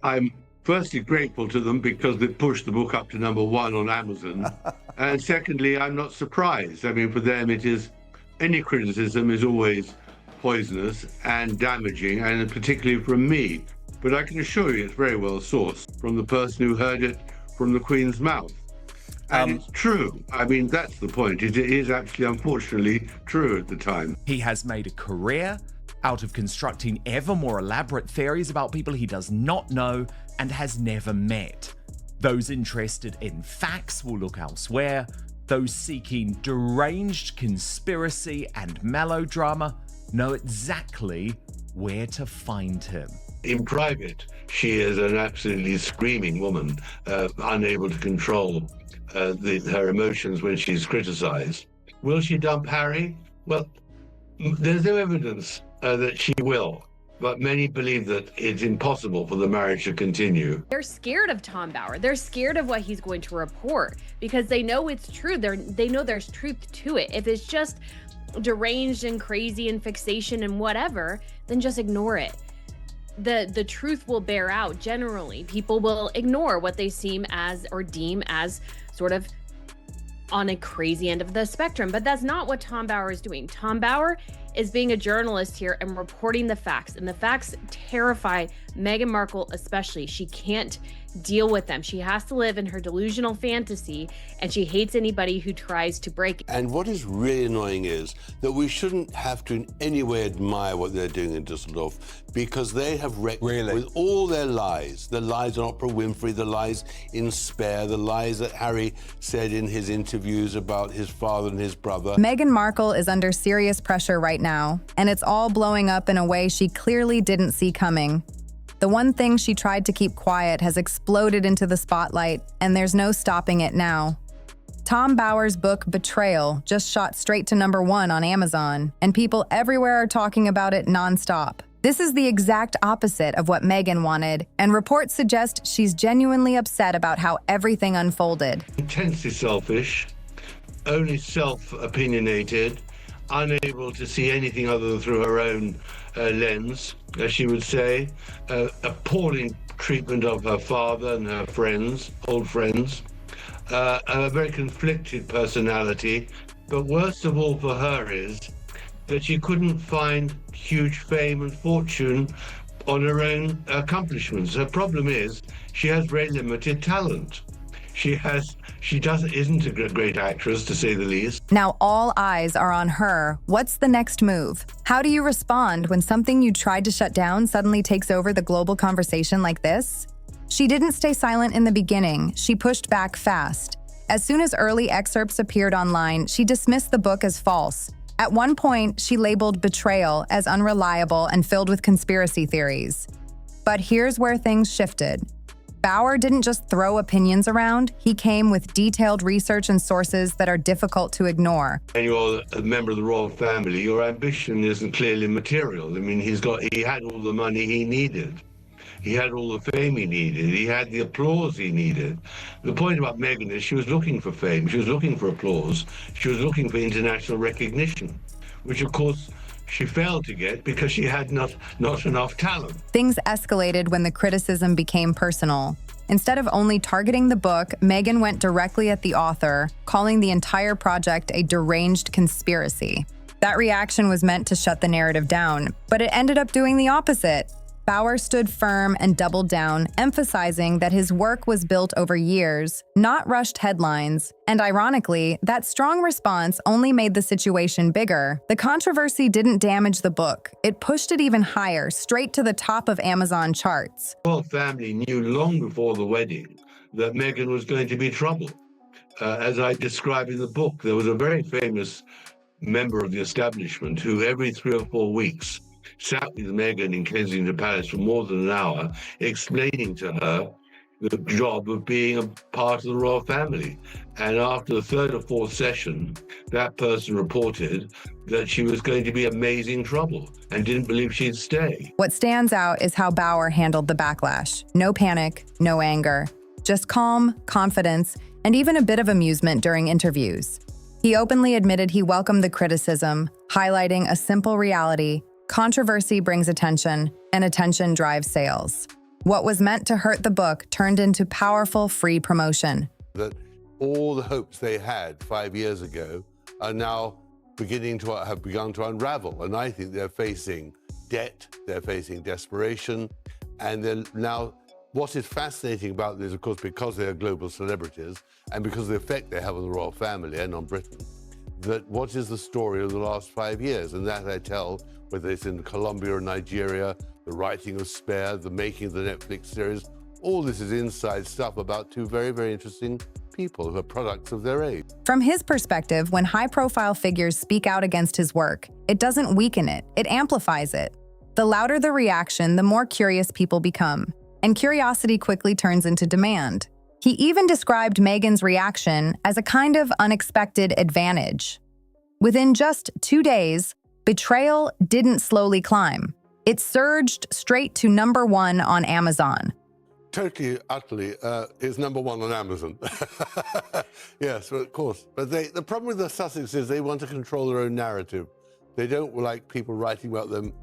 I'm firstly grateful to them because they pushed the book up to #1 on Amazon. And secondly, I'm not surprised. I mean, for them, any criticism is always poisonous and damaging, and particularly from me. But I can assure you it's very well sourced from the person who heard it from the Queen's mouth. And it's true. I mean, that's the point. It is actually, unfortunately, true at the time. He has made a career out of constructing ever more elaborate theories about people he does not know and has never met. Those interested in facts will look elsewhere. Those seeking deranged conspiracy and melodrama know exactly where to find him. In private, she is an absolutely screaming woman, unable to control her emotions when she's criticized. Will she dump Harry? Well, there's no evidence that she will, but many believe that it's impossible for the marriage to continue. They're scared of Tom Bower. They're scared of what he's going to report because they know it's true. They know there's truth to it. If it's just deranged and crazy and fixation and whatever, then just ignore it. The truth will bear out. Generally, people will ignore what they seem as or deem as sort of on a crazy end of the spectrum. But that's not what Tom Bower is doing. Tom Bower is being a journalist here and reporting the facts. And the facts terrify Meghan Markle especially. She can't deal with them. She has to live in her delusional fantasy, and she hates anybody who tries to break it. And what is really annoying is that we shouldn't have to in any way admire what they're doing in Dusseldorf, because they have wrecked with all their lies. The lies on Oprah Winfrey, the lies in Spare, the lies that Harry said in his interviews about his father and his brother. Meghan Markle is under serious pressure right now, and it's all blowing up in a way she clearly didn't see coming. The one thing she tried to keep quiet has exploded into the spotlight, and there's no stopping it now. Tom Bower's book, Betrayal, just shot straight to #1 on Amazon, and people everywhere are talking about it nonstop. This is the exact opposite of what Meghan wanted, and reports suggest she's genuinely upset about how everything unfolded. Intensely selfish, only self-opinionated, unable to see anything other than through her own lens, as she would say, appalling treatment of her father and her friends, old friends, a very conflicted personality. But worst of all for her is that she couldn't find huge fame and fortune on her own accomplishments. Her problem is she has very limited talent. She isn't a great actress, to say the least. Now all eyes are on her. What's the next move? How do you respond when something you tried to shut down suddenly takes over the global conversation like this? She didn't stay silent in the beginning. She pushed back fast. As soon as early excerpts appeared online, she dismissed the book as false. At one point, she labeled Betrayal as unreliable and filled with conspiracy theories. But here's where things shifted. Bower didn't just throw opinions around, he came with detailed research and sources that are difficult to ignore. And you're a member of the royal family, your ambition isn't clearly material. I mean, he had all the money he needed. He had all the fame he needed. He had the applause he needed. The point about Meghan is she was looking for fame. She was looking for applause. She was looking for international recognition, which, of course, she failed to get because she had not enough talent. Things escalated when the criticism became personal. Instead of only targeting the book, Meghan went directly at the author, calling the entire project a deranged conspiracy. That reaction was meant to shut the narrative down, but it ended up doing the opposite. Bower stood firm and doubled down, emphasizing that his work was built over years, not rushed headlines. And ironically, that strong response only made the situation bigger. The controversy didn't damage the book. It pushed it even higher, straight to the top of Amazon charts. The royal family knew long before the wedding that Meghan was going to be trouble. As I describe in the book, there was a very famous member of the establishment who every 3 or 4 weeks sat with Meghan in Kensington Palace for more than an hour, explaining to her the job of being a part of the royal family. And after the 3rd or 4th session, that person reported that she was going to be amazing trouble and didn't believe she'd stay. What stands out is how Bower handled the backlash. No panic, no anger, just calm, confidence, and even a bit of amusement during interviews. He openly admitted he welcomed the criticism, highlighting a simple reality: controversy brings attention, and attention drives sales. What was meant to hurt the book turned into powerful free promotion. That all the hopes they had 5 years ago are now have begun to unravel. And I think they're facing debt, they're facing desperation, and they're now, what is fascinating about this, of course, because they are global celebrities and because of the effect they have on the royal family and on Britain, that what is the story of the last 5 years? And that I tell, whether it's in Colombia or Nigeria, the writing of Spare, the making of the Netflix series, all this is inside stuff about two very, very interesting people who are products of their age. From his perspective, when high-profile figures speak out against his work, it doesn't weaken it, it amplifies it. The louder the reaction, the more curious people become, and curiosity quickly turns into demand. He even described Meghan's reaction as a kind of unexpected advantage. Within just 2 days, Betrayal didn't slowly climb. It surged straight to #1 on Amazon. Totally, utterly, it's #1 on Amazon. Yes, well, of course. But the problem with the Sussex is they want to control their own narrative. They don't like people writing about them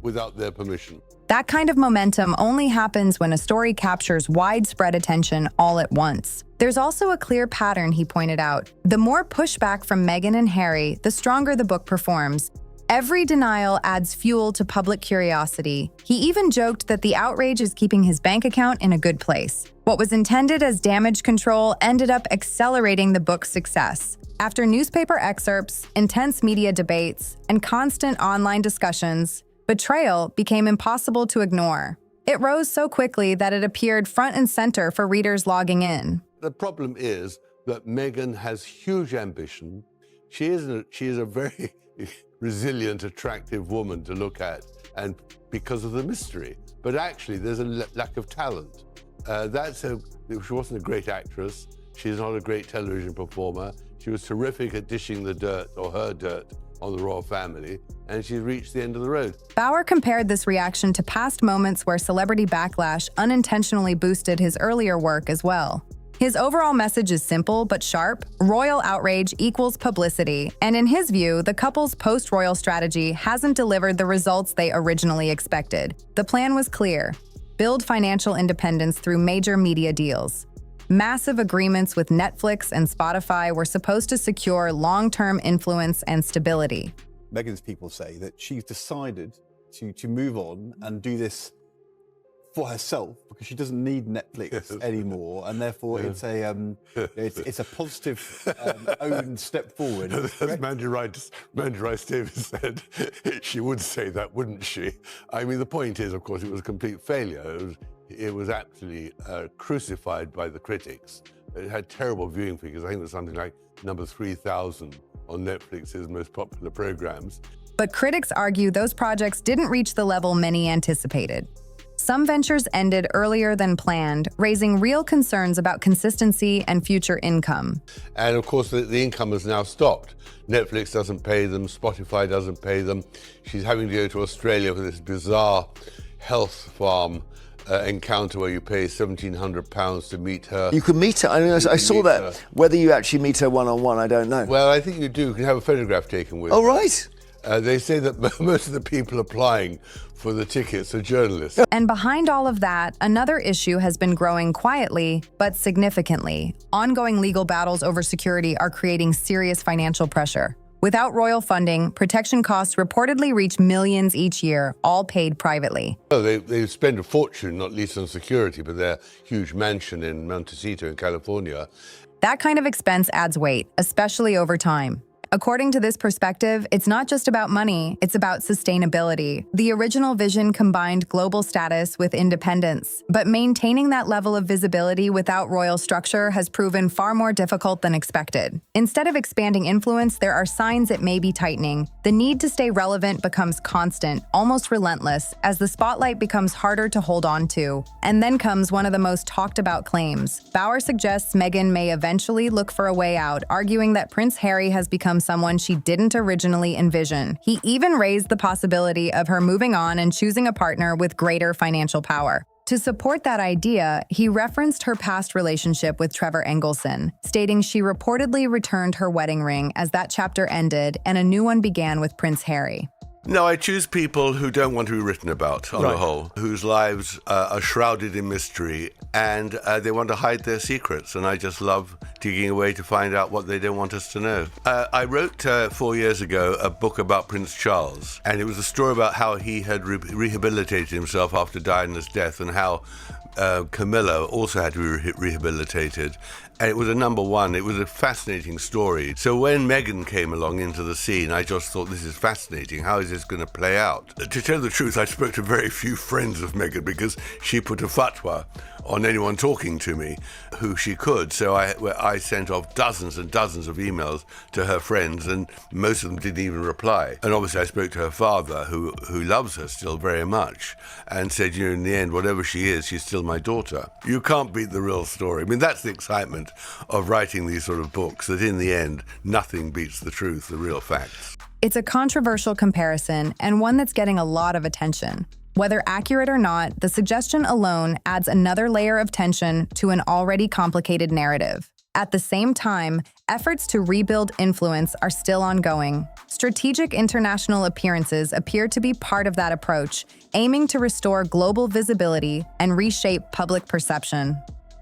without their permission. That kind of momentum only happens when a story captures widespread attention all at once. There's also a clear pattern, he pointed out. The more pushback from Meghan and Harry, the stronger the book performs. Every denial adds fuel to public curiosity. He even joked that the outrage is keeping his bank account in a good place. What was intended as damage control ended up accelerating the book's success. After newspaper excerpts, intense media debates, and constant online discussions, Betrayal became impossible to ignore. It rose so quickly that it appeared front and center for readers logging in. The problem is that Meghan has huge ambition. She is a very resilient, attractive woman to look at, and because of the mystery. But actually, there's a lack of talent. She wasn't a great actress. She's not a great television performer. She was terrific at dishing the dirt, or her dirt, on the royal family, and she's reached the end of the road. Bauer compared this reaction to past moments where celebrity backlash unintentionally boosted his earlier work as well. His overall message is simple but sharp: royal outrage equals publicity, and in his view, the couple's post-royal strategy hasn't delivered the results they originally expected. The plan was clear: build financial independence through major media deals. Massive agreements with Netflix and Spotify were supposed to secure long-term influence and stability. Meghan's people say that she's decided to move on and do this for herself because she doesn't need Netflix anymore, and therefore it's a positive own step forward. As Mandy Rice Davis said, she would say that, wouldn't she? I mean, the point is, of course, it was a complete failure. It was absolutely crucified by the critics. It had terrible viewing figures. I think it was something like number 3,000 on Netflix's most popular programs. But critics argue those projects didn't reach the level many anticipated. Some ventures ended earlier than planned, raising real concerns about consistency and future income. And of course, the income has now stopped. Netflix doesn't pay them, Spotify doesn't pay them. She's having to go to Australia for this bizarre health farm encounter where you pay £1,700 to meet her. You could meet her. I mean, I saw that. Her. Whether you actually meet her one-on-one, I don't know. Well, I think you do. You can have a photograph taken with her. Oh, right. They say that most of the people applying for the tickets are journalists. And behind all of that, another issue has been growing quietly, but significantly. Ongoing legal battles over security are creating serious financial pressure. Without royal funding, protection costs reportedly reach millions each year, all paid privately. Oh, they spend a fortune, not least on security, but their huge mansion in Montecito in California. That kind of expense adds weight, especially over time. According to this perspective, it's not just about money, it's about sustainability. The original vision combined global status with independence, but maintaining that level of visibility without royal structure has proven far more difficult than expected. Instead of expanding influence, there are signs it may be tightening. The need to stay relevant becomes constant, almost relentless, as the spotlight becomes harder to hold on to. And then comes one of the most talked about claims. Bauer suggests Meghan may eventually look for a way out, arguing that Prince Harry has become someone she didn't originally envision. He even raised the possibility of her moving on and choosing a partner with greater financial power. To support that idea, he referenced her past relationship with Trevor Engelson, stating she reportedly returned her wedding ring as that chapter ended and a new one began with Prince Harry. No, I choose people who don't want to be written about, on the whole, whose lives are shrouded in mystery, and they want to hide their secrets, and I just love digging away to find out what they don't want us to know. I wrote 4 years ago a book about Prince Charles, and it was a story about how he had rehabilitated himself after Diana's death, and how Camilla also had to be rehabilitated. And it was a #1. It was a fascinating story. So when Meghan came along into the scene, I just thought, this is fascinating. How is this going to play out? To tell the truth, I spoke to very few friends of Meghan because she put a fatwa on anyone talking to me who she could. So I sent off dozens and dozens of emails to her friends, and most of them didn't even reply. And obviously I spoke to her father, who loves her still very much, and said, in the end, whatever she is, she's still my daughter. You can't beat the real story. I mean, that's the excitement of writing these sort of books, that in the end, nothing beats the truth, the real facts. It's a controversial comparison, and one that's getting a lot of attention. Whether accurate or not, the suggestion alone adds another layer of tension to an already complicated narrative. At the same time, efforts to rebuild influence are still ongoing. Strategic international appearances appear to be part of that approach, aiming to restore global visibility and reshape public perception.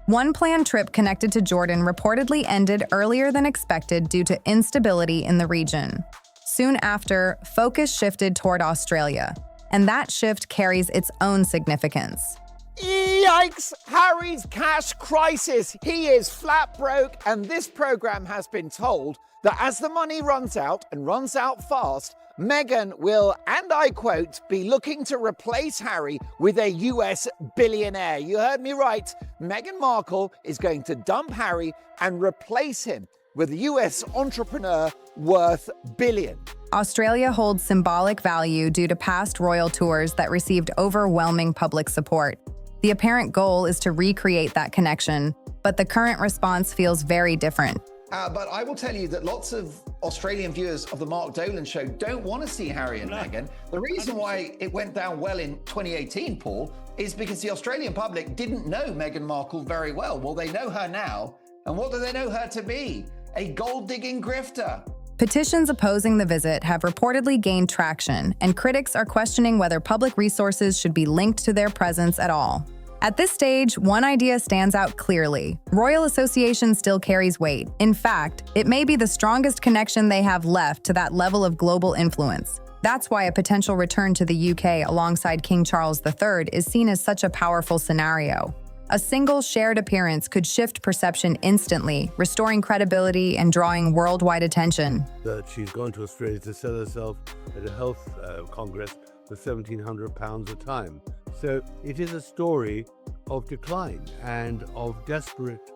One planned trip connected to Jordan reportedly ended earlier than expected due to instability in the region. Soon after, focus shifted toward Australia, and that shift carries its own significance. Yikes! Harry's cash crisis. He is flat broke, and this program has been told that as the money runs out, and runs out fast, Meghan will, and I quote, be looking to replace Harry with a US billionaire. You heard me right. Meghan Markle is going to dump Harry and replace him with a US entrepreneur worth billions. Australia holds symbolic value due to past royal tours that received overwhelming public support. The apparent goal is to recreate that connection, but the current response feels very different. But I will tell you that lots of Australian viewers of the Mark Dolan show don't want to see Harry and Meghan. The reason why it went down well in 2018, Paul, is because the Australian public didn't know Meghan Markle very well. Well, they know her now. And what do they know her to be? A gold-digging grifter. Petitions opposing the visit have reportedly gained traction, and critics are questioning whether public resources should be linked to their presence at all. At this stage, one idea stands out clearly. Royal association still carries weight. In fact, it may be the strongest connection they have left to that level of global influence. That's why a potential return to the UK alongside King Charles III is seen as such a powerful scenario. A single shared appearance could shift perception instantly, restoring credibility and drawing worldwide attention. That she's gone to Australia to sell herself at a health congress for £1,700 a time. So it is a story of decline and of desperate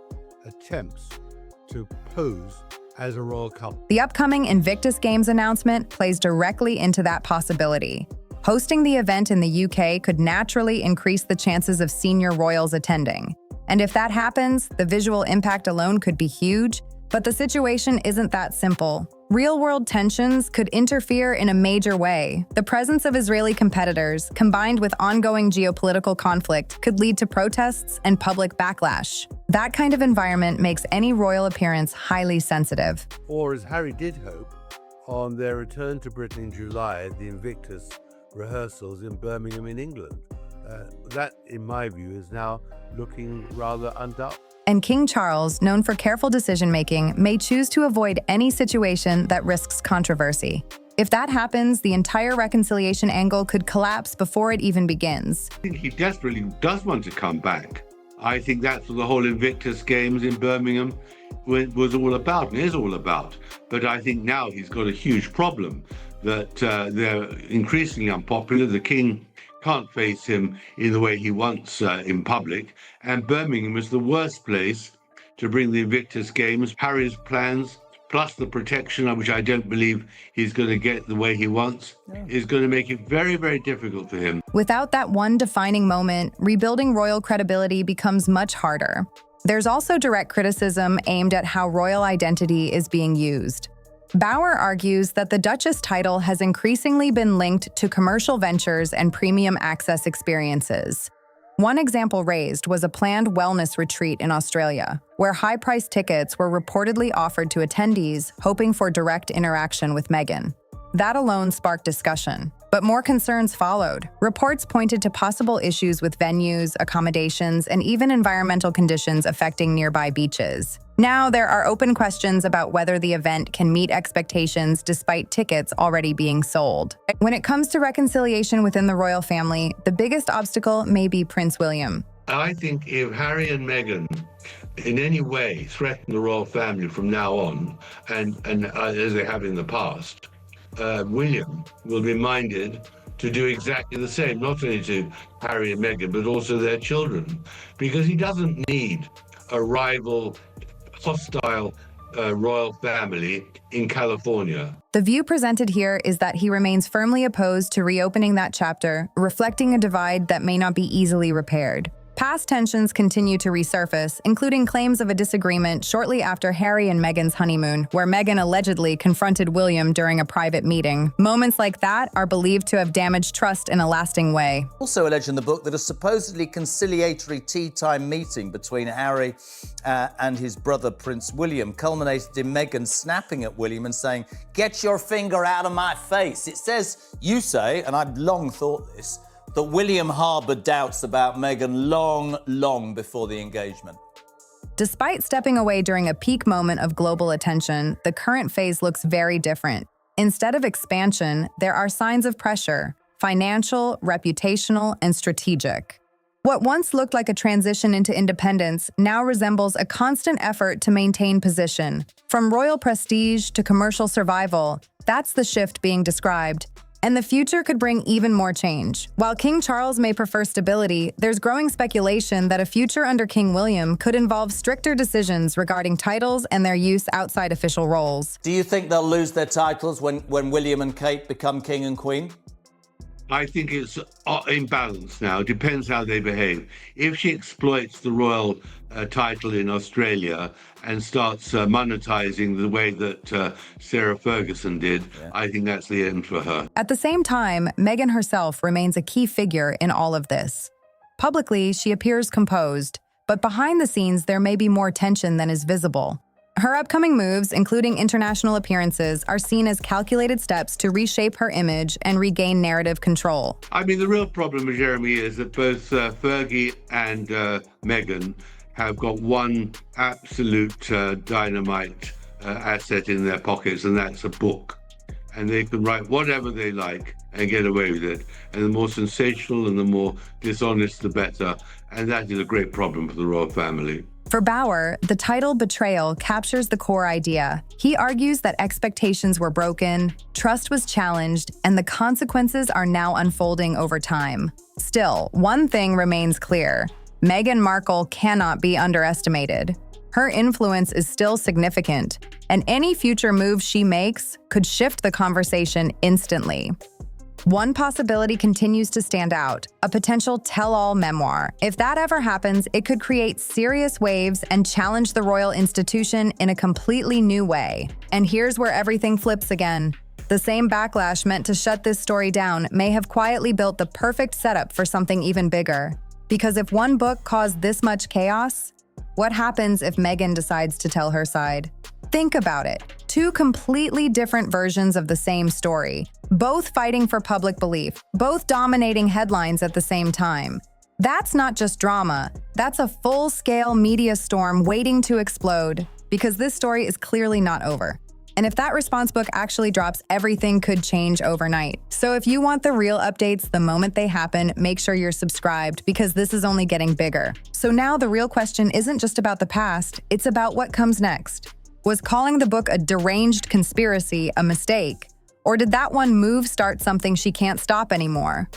attempts to pose as a royal couple. The upcoming Invictus Games announcement plays directly into that possibility. Hosting the event in the UK could naturally increase the chances of senior royals attending. And if that happens, the visual impact alone could be huge, but the situation isn't that simple. Real-world tensions could interfere in a major way. The presence of Israeli competitors, combined with ongoing geopolitical conflict, could lead to protests and public backlash. That kind of environment makes any royal appearance highly sensitive. Or, as Harry did hope, on their return to Britain in July at the Invictus rehearsals in Birmingham in England. That, in my view, is now looking rather undoubtedly. And King Charles, known for careful decision-making, may choose to avoid any situation that risks controversy. If that happens, the entire reconciliation angle could collapse before it even begins. I think he desperately does want to come back. I think that's what the whole Invictus Games in Birmingham was all about and is all about. But I think now he's got a huge problem that they're increasingly unpopular. The king can't face him in the way he wants in public. And Birmingham is the worst place to bring the Invictus Games. Harry's plans, plus the protection, which I don't believe he's going to get the way he wants, is going to make it very, very difficult for him. Without that one defining moment, rebuilding royal credibility becomes much harder. There's also direct criticism aimed at how royal identity is being used. Bauer argues that the Duchess title has increasingly been linked to commercial ventures and premium access experiences. One example raised was a planned wellness retreat in Australia, where high-priced tickets were reportedly offered to attendees hoping for direct interaction with Meghan. That alone sparked discussion. But more concerns followed. Reports pointed to possible issues with venues, accommodations, and even environmental conditions affecting nearby beaches. Now there are open questions about whether the event can meet expectations despite tickets already being sold. When it comes to reconciliation within the royal family, the biggest obstacle may be Prince William. I think if Harry and Meghan in any way threaten the royal family from now on, and as they have in the past, William will be minded to do exactly the same, not only to Harry and Meghan, but also their children, because he doesn't need a rival, hostile royal family in California. The view presented here is that he remains firmly opposed to reopening that chapter, reflecting a divide that may not be easily repaired. Past tensions continue to resurface, including claims of a disagreement shortly after Harry and Meghan's honeymoon, where Meghan allegedly confronted William during a private meeting. Moments like that are believed to have damaged trust in a lasting way. Also alleged in the book that a supposedly conciliatory tea-time meeting between Harry and his brother Prince William culminated in Meghan snapping at William and saying, "Get your finger out of my face." It says, you say, and I've long thought this, that William harboured doubts about Meghan long before the engagement. Despite stepping away during a peak moment of global attention, the current phase looks very different. Instead of expansion, there are signs of pressure: financial, reputational, and strategic. What once looked like a transition into independence now resembles a constant effort to maintain position. From royal prestige to commercial survival, that's the shift being described. And the future could bring even more change. While King Charles may prefer stability, there's growing speculation that a future under King William could involve stricter decisions regarding titles and their use outside official roles. Do you think they'll lose their titles when William and Kate become king and queen? I think it's in balance now. It depends how they behave. If she exploits the royal title in Australia and starts monetizing the way that Sarah Ferguson did, I think that's the end for her. At the same time, Meghan herself remains a key figure in all of this. Publicly, she appears composed, but behind the scenes, there may be more tension than is visible. Her upcoming moves, including international appearances, are seen as calculated steps to reshape her image and regain narrative control. I mean, the real problem, Jeremy, is that both Fergie and Meghan have got one absolute dynamite asset in their pockets, and that's a book. And they can write whatever they like and get away with it. And the more sensational and the more dishonest, the better. And that is a great problem for the royal family. For Bauer, the title Betrayal captures the core idea. He argues that expectations were broken, trust was challenged, and the consequences are now unfolding over time. Still, one thing remains clear: Meghan Markle cannot be underestimated. Her influence is still significant, and any future move she makes could shift the conversation instantly. One possibility continues to stand out: a potential tell-all memoir. If that ever happens, it could create serious waves and challenge the royal institution in a completely new way. And here's where everything flips again. The same backlash meant to shut this story down may have quietly built the perfect setup for something even bigger. Because if one book caused this much chaos, what happens if Meghan decides to tell her side? Think about it. Two completely different versions of the same story, both fighting for public belief, both dominating headlines at the same time. That's not just drama, that's a full-scale media storm waiting to explode, because this story is clearly not over. And if that response book actually drops, everything could change overnight. So if you want the real updates the moment they happen, make sure you're subscribed, because this is only getting bigger. So now the real question isn't just about the past, it's about what comes next. Was calling the book a deranged conspiracy a mistake? Or did that one move start something she can't stop anymore?